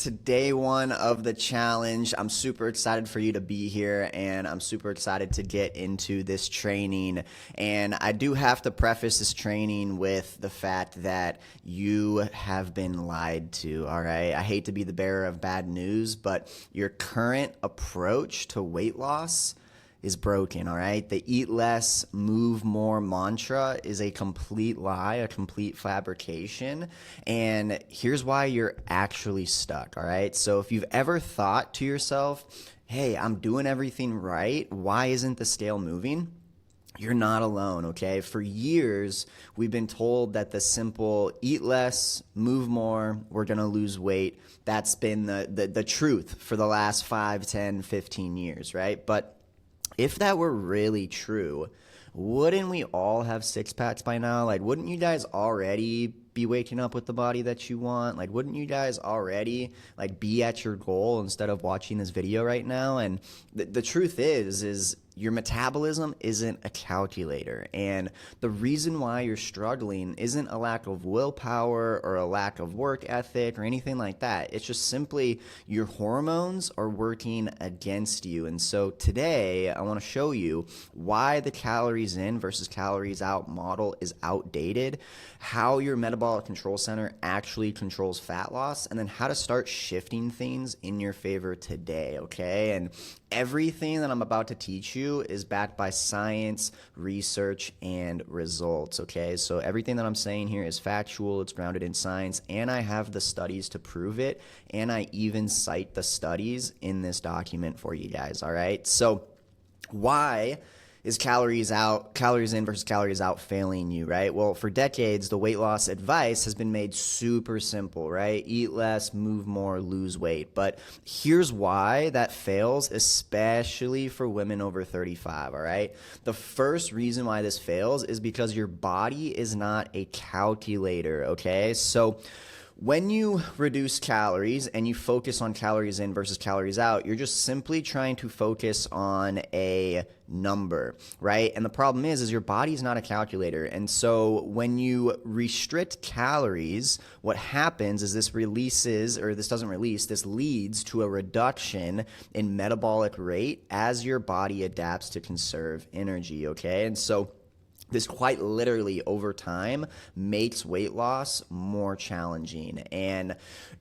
to day one of the challenge. I'm super excited for you to be here, and I'm super excited to get into this training. And I do have to preface this training with the fact that you have been lied to, all right? I hate to be the bearer of bad news, but your current approach to weight loss is broken, all right? The eat less, move more mantra is a complete lie, a complete fabrication. And here's why you're actually stuck, all right? So if you've ever thought to yourself, hey, I'm doing everything right, why isn't the scale moving? You're not alone, okay? For years, we've been told that the simple eat less, move more, we're gonna lose weight. That's been the truth for the last 5, 10, 15 years, right? But if that were really true, wouldn't we all have six packs by now? Like, wouldn't you guys already be waking up with the body that you want? Like, wouldn't you guys already be at your goal instead of watching this video right now? And the truth is your metabolism isn't a calculator. And the reason why you're struggling isn't a lack of willpower or a lack of work ethic or anything like that. It's just simply your hormones are working against you. And so today I want to show you why the calories in versus calories out model is outdated, how your metabolic control center actually controls fat loss, and then how to start shifting things in your favor today, okay? And everything that I'm about to teach you is backed by science, research, and results, okay? So everything that I'm saying here is factual, it's grounded in science, and I have the studies to prove it, and I even cite the studies in this document for you guys, all right? So why is calories in versus calories out failing you, right? Well, for decades, the weight loss advice has been made super simple, right? Eat less, move more, lose weight. But here's why that fails, especially for women over 35, all right? The first reason why this fails is because your body is not a calculator, okay? So when you reduce calories and you focus on calories in versus calories out, you're just simply trying to focus on a number, right? And the problem is your body's not a calculator. And so when you restrict calories, what happens is this leads to a reduction in metabolic rate as your body adapts to conserve energy, okay? And so this quite literally over time makes weight loss more challenging. And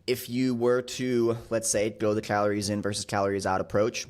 if you were to, let's say, go the calories in versus calories out approach,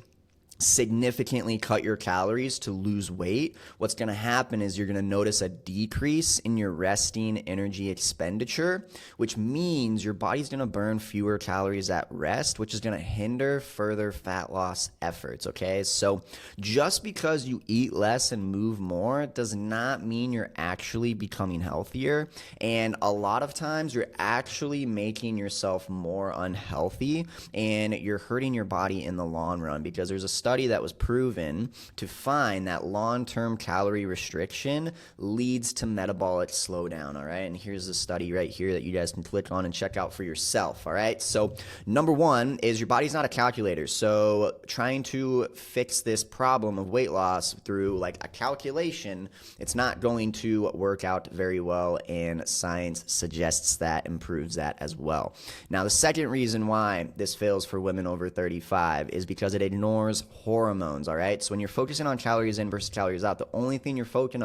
significantly cut your calories to lose weight, what's going to happen is you're going to notice a decrease in your resting energy expenditure, which means your body's going to burn fewer calories at rest, which is going to hinder further fat loss efforts, okay? So just because you eat less and move more does not mean you're actually becoming healthier. And a lot of times you're actually making yourself more unhealthy and you're hurting your body in the long run, because there's a study that was proven to find that long-term calorie restriction leads to metabolic slowdown, all right? And here's the study right here that you guys can click on and check out for yourself, all right? So number one is your body's not a calculator. So trying to fix this problem of weight loss through a calculation, it's not going to work out very well, and science suggests that and proves that as well. Now, the second reason why this fails for women over 35 is because it ignores hormones, all right? So when you're focusing on calories in versus calories out, the only thing you're focusing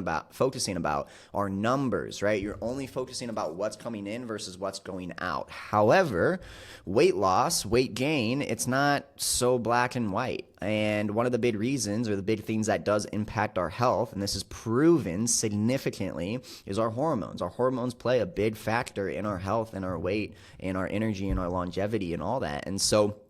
about are numbers, right? You're only focusing about what's coming in versus what's going out. However, weight loss, weight gain, it's not so black and white. And one of the big reasons, or the big things that does impact our health, and this is proven significantly, is our hormones. Our hormones play a big factor in our health and our weight and our energy and our longevity and all that. And so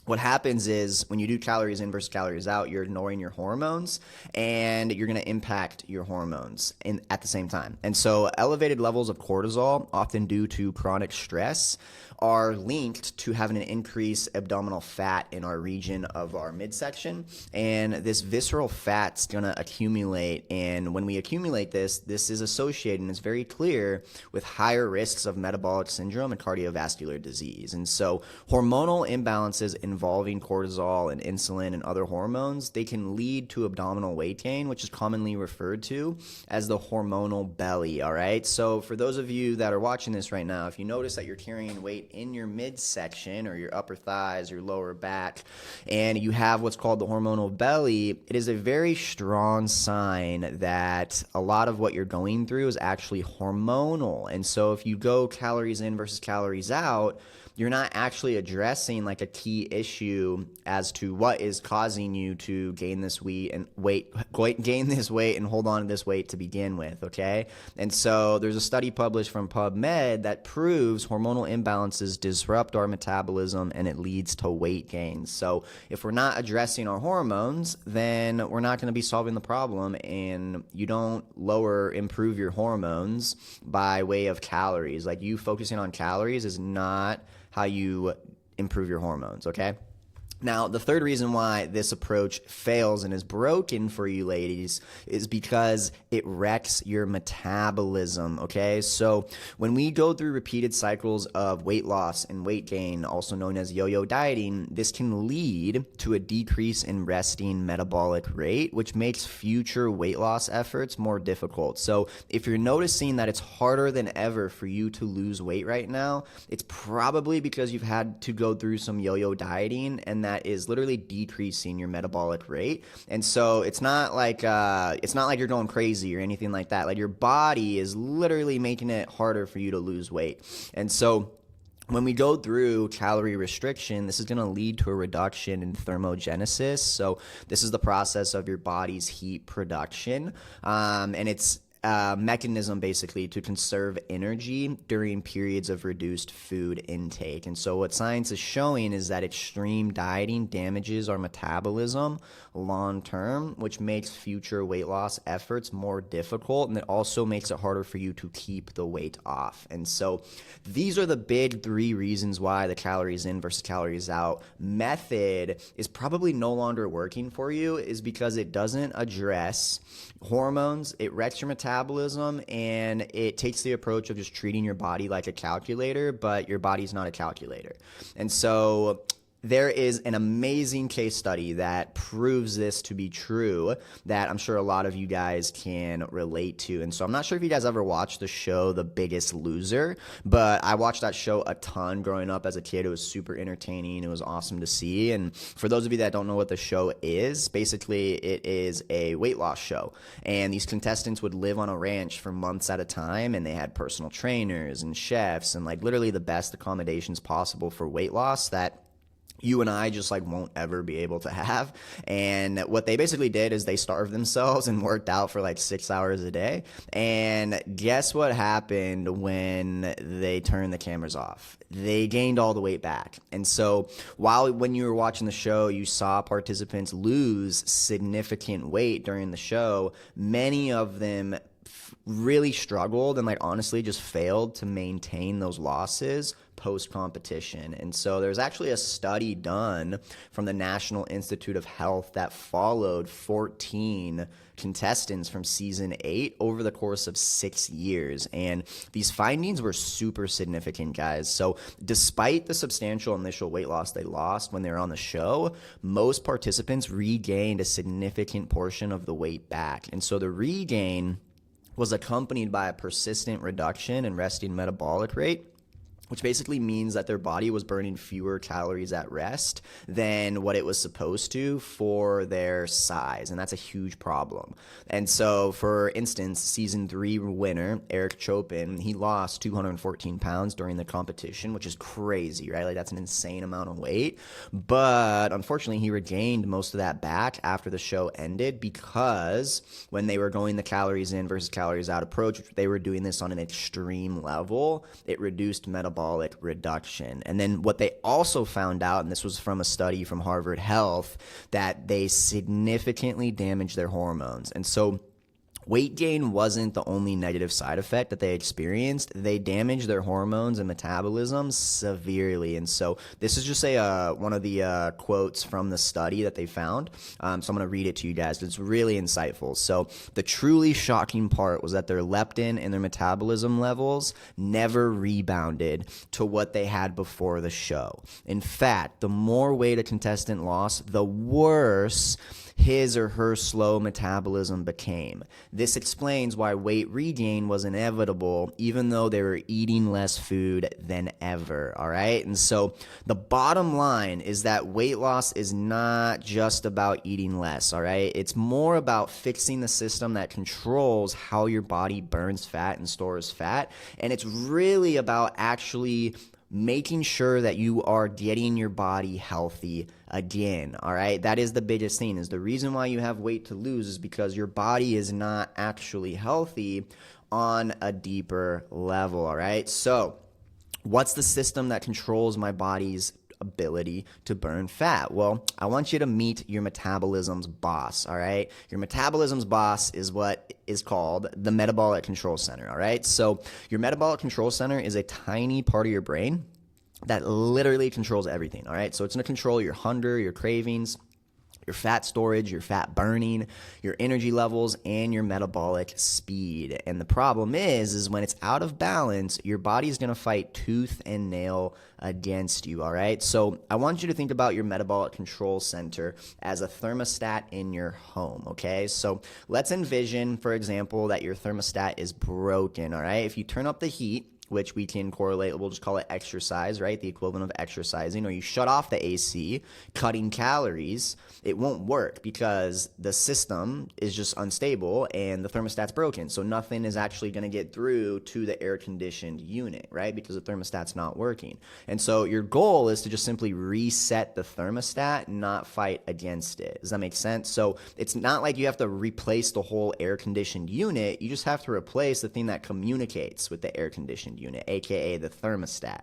what happens is when you do calories in versus calories out, you're ignoring your hormones, and you're going to impact your hormones at the same time. And so elevated levels of cortisol, often due to chronic stress, are linked to having an increased abdominal fat in our region of our midsection. And this visceral fat's going to accumulate. And when we accumulate this is associated, and it's very clear, with higher risks of metabolic syndrome and cardiovascular disease. And so hormonal imbalances involving cortisol and insulin and other hormones, they can lead to abdominal weight gain, which is commonly referred to as the hormonal belly, all right? So for those of you that are watching this right now, if you notice that you're carrying weight weight in your midsection or your upper thighs, your lower back, and you have what's called the hormonal belly, it is a very strong sign that a lot of what you're going through is actually hormonal. And so if you go calories in versus calories out, you're not actually addressing like a key issue as to what is causing you to gain this weight and gain this weight and hold on to this weight to begin with, okay? And so there's a study published from PubMed that proves hormonal imbalances disrupt our metabolism and it leads to weight gain. So if we're not addressing our hormones, then we're not going to be solving the problem, and you don't improve your hormones by way of calories. Like, you focusing on calories is not how you improve your hormones, okay? Now, the third reason why this approach fails and is broken for you ladies is because it wrecks your metabolism, okay? So when we go through repeated cycles of weight loss and weight gain, also known as yo-yo dieting, this can lead to a decrease in resting metabolic rate, which makes future weight loss efforts more difficult. So if you're noticing that it's harder than ever for you to lose weight right now, it's probably because you've had to go through some yo-yo dieting, and that is literally decreasing your metabolic rate. And so it's not like you're going crazy or anything like that. Like, your body is literally making it harder for you to lose weight. And so when we go through calorie restriction, this is going to lead to a reduction in thermogenesis. So this is the process of your body's heat production, and it's mechanism basically to conserve energy during periods of reduced food intake. And so what science is showing is that extreme dieting damages our metabolism long term, which makes future weight loss efforts more difficult, and it also makes it harder for you to keep the weight off. And so these are the big three reasons why the calories in versus calories out method is probably no longer working for you, is because it doesn't address hormones, it wrecks your metabolism, and it takes the approach of just treating your body like a calculator, but your body's not a calculator. And so there is an amazing case study that proves this to be true that I'm sure a lot of you guys can relate to. And so I'm not sure if you guys ever watched the show The Biggest Loser, but I watched that show a ton growing up as a kid. It was super entertaining. It was awesome to see. And for those of you that don't know what the show is, basically it is a weight loss show. And these contestants would live on a ranch for months at a time, and they had personal trainers and chefs and like literally the best accommodations possible for weight loss that you and I just like won't ever be able to have. And what they basically did is they starved themselves and worked out for like 6 hours a day. And guess what happened when they turned the cameras off? They gained all the weight back. And so when you were watching the show, you saw participants lose significant weight during the show. Many of them really struggled and like honestly just failed to maintain those losses post-competition. And so there's actually a study done from the National Institute of Health that followed 14 contestants from season 8 over the course of 6 years. And these findings were super significant, guys. So despite the substantial initial weight loss they lost when they were on the show, most participants regained a significant portion of the weight back. And so the regain was accompanied by a persistent reduction in resting metabolic rate, which basically means that their body was burning fewer calories at rest than what it was supposed to for their size. And that's a huge problem. And so, for instance, season 3 winner, Eric Chopin, he lost 214 pounds during the competition, which is crazy, right? Like, that's an insane amount of weight. But unfortunately, he regained most of that back after the show ended, because when they were going the calories in versus calories out approach, they were doing this on an extreme level, it reduced metabolic reduction. And then what they also found out, and this was from a study from Harvard Health, that they significantly damaged their hormones. And so weight gain wasn't the only negative side effect that they experienced. They damaged their hormones and metabolism severely. And so this is just one of the quotes from the study that they found. So I'm going to read it to you guys. It's really insightful. So the truly shocking part was that their leptin and their metabolism levels never rebounded to what they had before the show. In fact, the more weight a contestant lost, the worse his or her slow metabolism became. This explains why weight regain was inevitable, even though they were eating less food than ever, all right? And so the bottom line is that weight loss is not just about eating less, all right? It's more about fixing the system that controls how your body burns fat and stores fat, and it's really about actually making sure that you are getting your body healthy again, all right? That is the biggest thing, is the reason why you have weight to lose is because your body is not actually healthy on a deeper level, all right? So what's the system that controls my body's ability to burn fat? Well, I want you to meet your metabolism's boss, all right? Your metabolism's boss is what is called the metabolic control center, all right? So your metabolic control center is a tiny part of your brain that literally controls everything, all right? So it's going to control your hunger, your cravings, your fat storage, your fat burning, your energy levels, and your metabolic speed. And the problem is when it's out of balance, your body's going to fight tooth and nail against you, all right? So I want you to think about your metabolic control center as a thermostat in your home, okay? So let's envision, for example, that your thermostat is broken, all right? If you turn up the heat, which we can correlate, we'll just call it exercise, right? The equivalent of exercising, or you shut off the AC, cutting calories, it won't work because the system is just unstable and the thermostat's broken. So nothing is actually going to get through to the air-conditioned unit, right? Because the thermostat's not working. And so your goal is to just simply reset the thermostat, not fight against it. Does that make sense? So it's not like you have to replace the whole air-conditioned unit. You just have to replace the thing that communicates with the air-conditioned unit, aka the thermostat.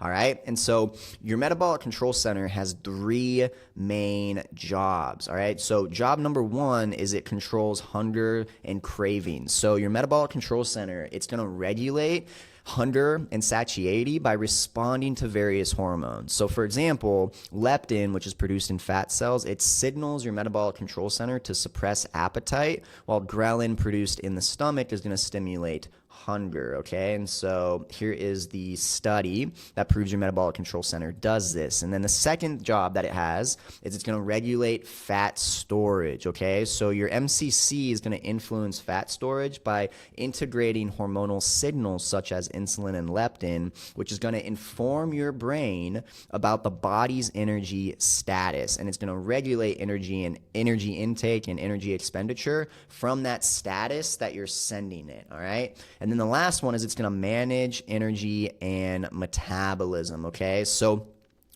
All right. And so your metabolic control center has three main jobs. All right. So job number one is it controls hunger and cravings. So your metabolic control center, it's going to regulate hunger and satiety by responding to various hormones. So for example, leptin, which is produced in fat cells, it signals your metabolic control center to suppress appetite, while ghrelin produced in the stomach is going to stimulate hunger, okay? And so here is the study that proves your metabolic control center does this. And then the second job that it has is it's going to regulate fat storage, okay? So your MCC is going to influence fat storage by integrating hormonal signals such as insulin and leptin, which is going to inform your brain about the body's energy status. And it's going to regulate energy and energy intake and energy expenditure from that status that you're sending it, all right? And then the last one is it's going to manage energy and metabolism, okay? So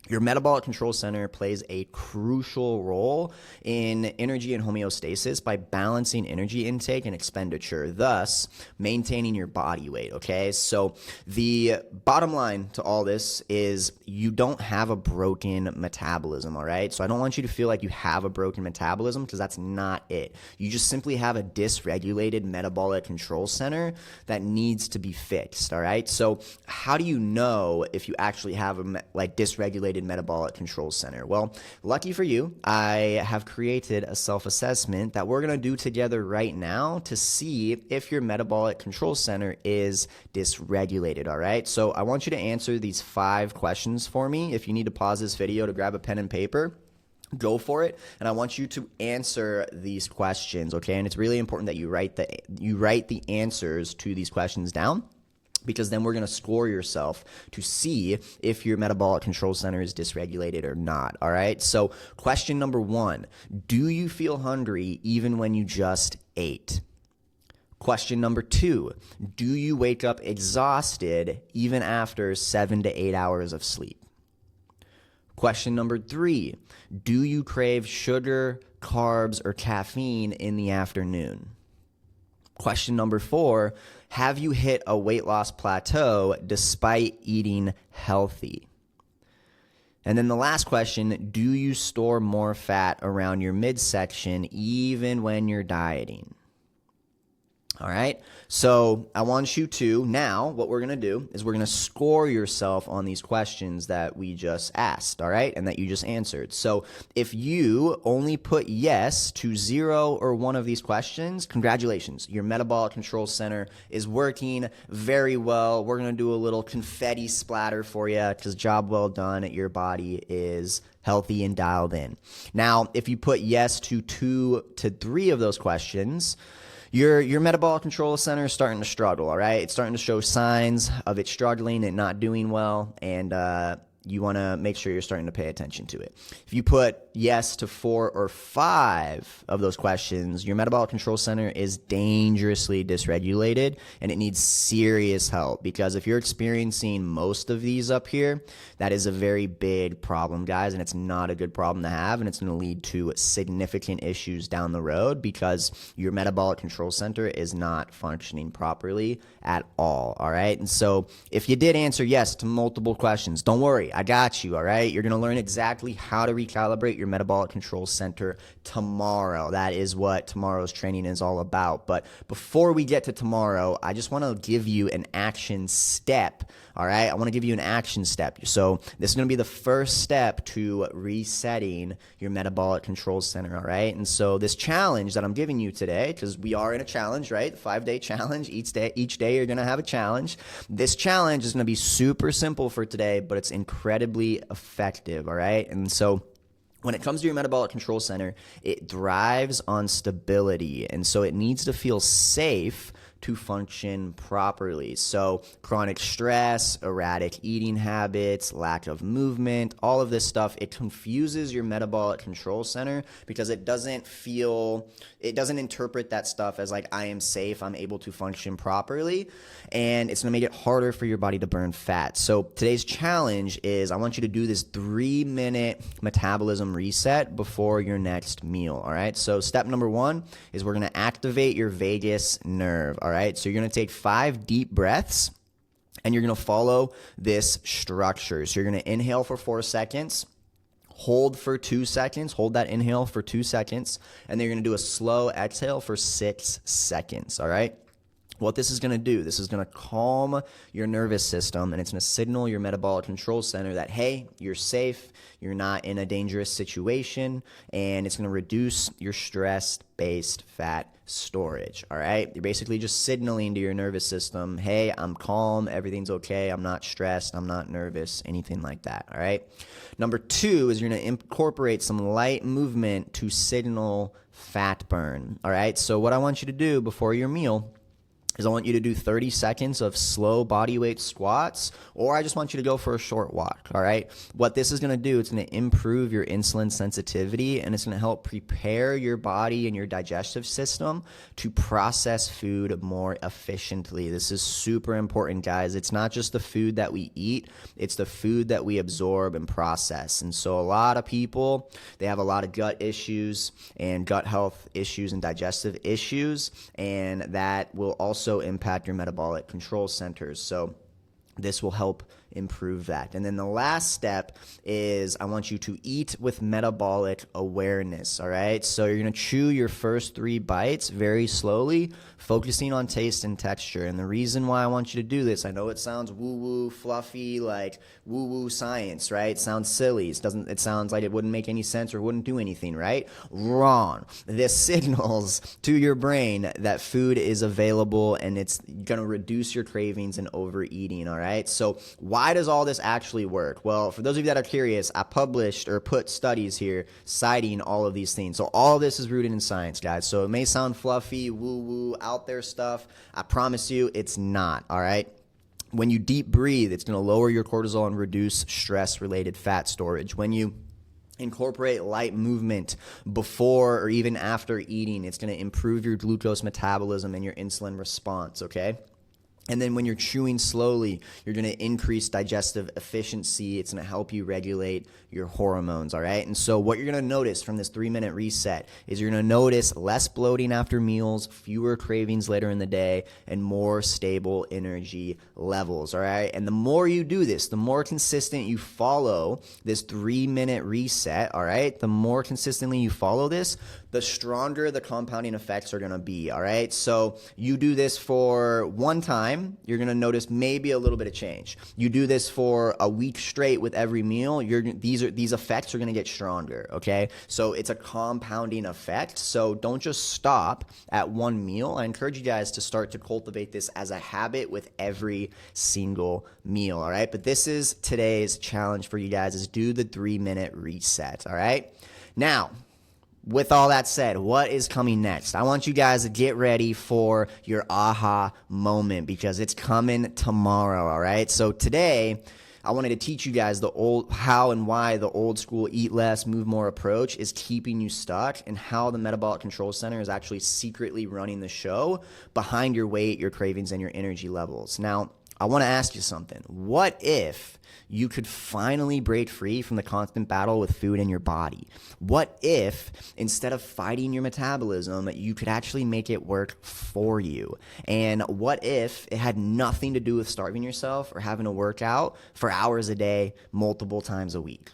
your metabolic control center plays a crucial role in energy and homeostasis by balancing energy intake and expenditure, thus maintaining your body weight, okay? So the bottom line to all this is you don't have a broken metabolism, all right? So I don't want you to feel like you have a broken metabolism because that's not it. You just simply have a dysregulated metabolic control center that needs to be fixed, all right? So how do you know if you actually have a dysregulated metabolic control center? Well, lucky for you, I have created a self-assessment that we're going to do together right now to see if your metabolic control center is dysregulated, all right? So I want you to answer these 5 questions for me. If you need to pause this video to grab a pen and paper, go for it, and I want you to answer these questions, okay? And it's really important that you write the answers to these questions down, because then we're going to score yourself to see if your metabolic control center is dysregulated or not, all right? So question number 1, do you feel hungry even when you just ate? Question number 2, do you wake up exhausted even after 7 to 8 hours of sleep? Question number 3, do you crave sugar, carbs, or caffeine in the afternoon? Question number 4, have you hit a weight loss plateau despite eating healthy? And then the last question, do you store more fat around your midsection even when you're dieting? All right. So I want you to now, what we're going to do is we're going to score yourself on these questions that we just asked. All right. And that you just answered. So if you only put yes to 0 or 1 of these questions, congratulations. Your metabolic control center is working very well. We're going to do a little confetti splatter for you because job well done. Your body is healthy and dialed in. Now, if you put yes to 2 to 3 of those questions, your metabolic control center is starting to struggle, all right? It's starting to show signs of it struggling and not doing well, and you want to make sure you're starting to pay attention to it. If you put yes to 4 or 5 of those questions, your metabolic control center is dangerously dysregulated, and it needs serious help, because if you're experiencing most of these up here, that is a very big problem, guys, and it's not a good problem to have, and it's going to lead to significant issues down the road because your metabolic control center is not functioning properly at all right? And so if you did answer yes to multiple questions, don't worry, I got you, all right? You're going to learn exactly how to recalibrate your metabolic control center tomorrow. That is what tomorrow's training is all about. But before we get to tomorrow, I just want to give you an action step, all right? I want to give you an action step. So this is going to be the first step to resetting your metabolic control center, all right? And so this challenge that I'm giving you today, because we are in a challenge, right? The 5-day challenge. Each day you're going to have a challenge. This challenge is going to be super simple for today, but it's incredibly effective, all right? And so when it comes to your metabolic control center, it thrives on stability, and so it needs to feel safe to function properly. So chronic stress, erratic eating habits, lack of movement, all of this stuff, it confuses your metabolic control center because it doesn't interpret that stuff as like, I am safe, I'm able to function properly, and it's gonna make it harder for your body to burn fat. So today's challenge is I want you to do this 3-minute metabolism reset before your next meal, all right? So step number 1 is we're gonna activate your vagus nerve, all right? So you're going to take 5 deep breaths, and you're going to follow this structure. So you're going to inhale for 4 seconds, hold for 2 seconds, hold that inhale for 2 seconds, and then you're going to do a slow exhale for 6 seconds, all right? What this is going to do, this is going to calm your nervous system, and it's going to signal your metabolic control center that, hey, you're safe, you're not in a dangerous situation, and it's going to reduce your stress-based fat storage, all right? You're basically just signaling to your nervous system, hey, I'm calm, everything's okay, I'm not stressed, I'm not nervous, anything like that, all right? Number 2 is you're going to incorporate some light movement to signal fat burn, all right? So what I want you to do before your meal is I want you to do 30 seconds of slow body weight squats, or I just want you to go for a short walk, all right? What this is going to do, it's going to improve your insulin sensitivity, and it's going to help prepare your body and your digestive system to process food more efficiently. This is super important, guys. It's not just the food that we eat, it's the food that we absorb and process. And so a lot of people, they have a lot of gut issues and gut health issues and digestive issues, and that will also impact your metabolic control centers. So this will help improve that. And then the last step is I want you to eat with metabolic awareness, all right? So you're going to chew your first 3 bites very slowly, focusing on taste and texture. And the reason why I want you to do this, I know it sounds woo-woo, fluffy, like woo-woo science, right? It sounds silly. It sounds like it wouldn't make any sense or wouldn't do anything, right? Wrong. This signals to your brain that food is available, and it's going to reduce your cravings and overeating, all right? So why does all this actually work? Well, for those of you that are curious, I published or put studies here citing all of these things. So all of this is rooted in science, guys. So it may sound fluffy, woo-woo, out there stuff. I promise you it's not, all right? When you deep breathe, it's going to lower your cortisol and reduce stress-related fat storage. When you incorporate light movement before or even after eating, it's going to improve your glucose metabolism and your insulin response, okay? And then when you're chewing slowly, you're going to increase digestive efficiency. It's going to help you regulate your hormones, all right? And so what you're going to notice from this 3-minute reset is you're going to notice less bloating after meals, fewer cravings later in the day, and more stable energy levels, all right? And the more you do this, the more consistent you follow this 3-minute reset, all right? The more consistently you follow this, the stronger the compounding effects are going to be, all right? So you do this for one time, you're going to notice maybe a little bit of change. You do this for a week straight with every meal, these effects are going to get stronger, okay? So it's a compounding effect. So don't just stop at one meal. I encourage you guys to start to cultivate this as a habit with every single meal, all right? But this is today's challenge for you guys, is do the 3-minute reset, all right? Now, with all that said, what is coming next? I want you guys to get ready for your aha moment, because it's coming tomorrow, all right? So today, I wanted to teach you guys how and why the old school eat less, move more approach is keeping you stuck, and how the Metabolic Control Center is actually secretly running the show behind your weight, your cravings, and your energy levels. Now, I want to ask you something. What if you could finally break free from the constant battle with food in your body? What if, instead of fighting your metabolism, you could actually make it work for you? And what if it had nothing to do with starving yourself or having to work out for hours a day, multiple times a week?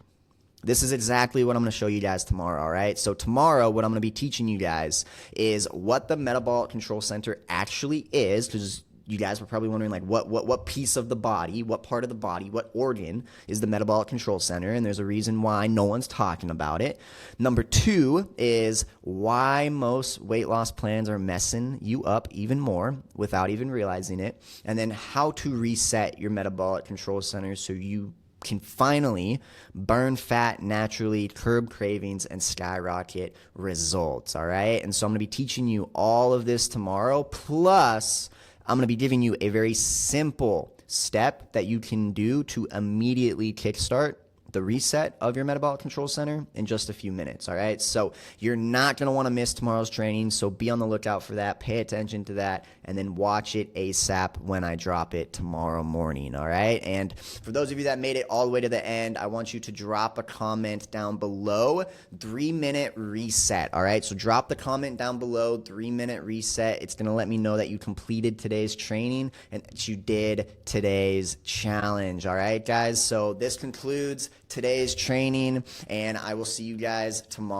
This is exactly what I'm going to show you guys tomorrow, all right? So tomorrow, what I'm going to be teaching you guys is what the Metabolic Control Center actually is, because you guys were probably wondering, like, what piece of the body, what part of the body, what organ is the Metabolic Control Center, and there's a reason why no one's talking about it. Number 2 is why most weight loss plans are messing you up even more without even realizing it, and then how to reset your Metabolic Control Center so you can finally burn fat naturally, curb cravings, and skyrocket results, all right? And so I'm going to be teaching you all of this tomorrow, plus I'm going to be giving you a very simple step that you can do to immediately kickstart the reset of your Metabolic Control Center in just a few minutes, all right? So you're not going to want to miss tomorrow's training, so be on the lookout for that. Pay attention to that, and then watch it ASAP when I drop it tomorrow morning, all right? And for those of you that made it all the way to the end, I want you to drop a comment down below, 3-minute reset, all right? So drop the comment down below, 3-minute reset. It's going to let me know that you completed today's training and that you did today's challenge, all right, guys? So this concludes today's training, and I will see you guys tomorrow.